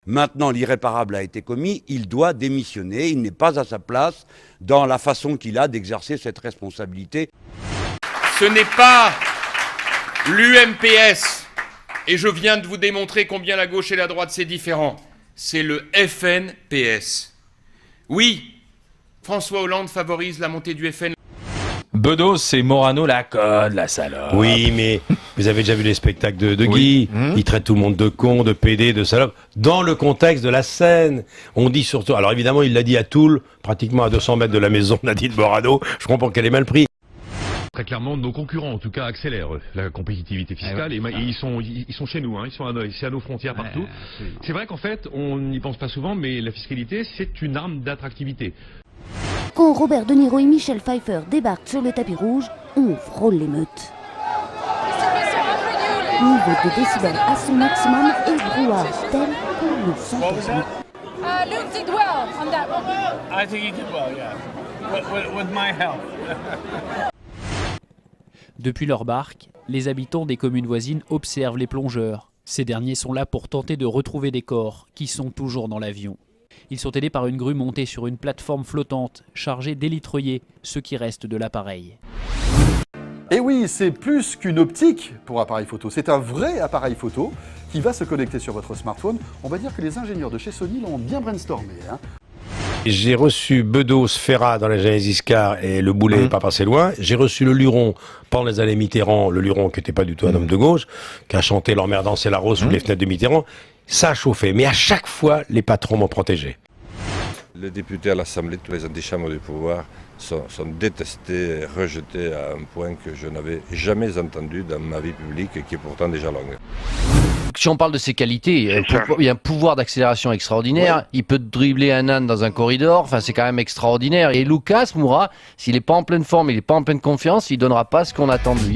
Maintenant, l'irréparable a été commis, il doit démissionner, il n'est pas à sa place dans la façon qu'il a d'exercer cette responsabilité. Ce n'est pas l'UMPS, et je viens de vous démontrer combien la gauche et la droite c'est différent, c'est le FNPS. Oui, François Hollande favorise la montée du FN. Bedos, c'est Morano la conne, la salope. Oui, mais vous avez déjà vu les spectacles de Guy. Il traite tout le monde de con, de pédé, de salope. Dans le contexte de la scène, on dit surtout... Alors évidemment, il l'a dit à Toul, pratiquement à 200 mètres de la maison, Nadine Morano. Je comprends qu'elle est mal prise. Très clairement, nos concurrents, en tout cas, accélèrent la compétitivité fiscale. Et ils sont chez nous, hein, c'est à nos frontières partout. C'est vrai qu'en fait, on n'y pense pas souvent, mais la fiscalité, c'est une arme d'attractivité. Quand Robert De Niro et Michel Pfeiffer débarquent sur le tapis rouge, on frôle l'émeute. Niveau de décibels à son maximum et brouhaha tel qu'on ne s'entend plus. Luke did well on that one. I think he did well, yeah. With my help. Depuis leur barque, les habitants des communes voisines observent les plongeurs. Ces derniers sont là pour tenter de retrouver des corps qui sont toujours dans l'avion. Ils sont aidés par une grue montée sur une plateforme flottante chargée d'élytroyer ce qui reste de l'appareil. Et oui, c'est plus qu'une optique pour appareil photo, c'est un vrai appareil photo qui va se connecter sur votre smartphone. On va dire que les ingénieurs de chez Sony l'ont bien brainstormé. J'ai reçu Bedos, Ferrat dans la Genesis Car et le Boulet n'est pas passé loin. J'ai reçu le Luron pendant les années Mitterrand, le Luron qui n'était pas du tout un homme de gauche, qui a chanté L'emmerdant c'est la rose sous les fenêtres de Mitterrand. Ça a chauffé, mais à chaque fois, les patrons m'ont protégé. Les députés à l'Assemblée, tous les antichambres du pouvoir, sont détestés et rejetés à un point que je n'avais jamais entendu dans ma vie publique, qui est pourtant déjà longue. Si on parle de ses qualités, il y a un pouvoir d'accélération extraordinaire, ouais. Il peut dribbler un âne dans un corridor, enfin c'est quand même extraordinaire. Et Lucas Moura, s'il n'est pas en pleine forme, il n'est pas en pleine confiance, il ne donnera pas ce qu'on attend de lui.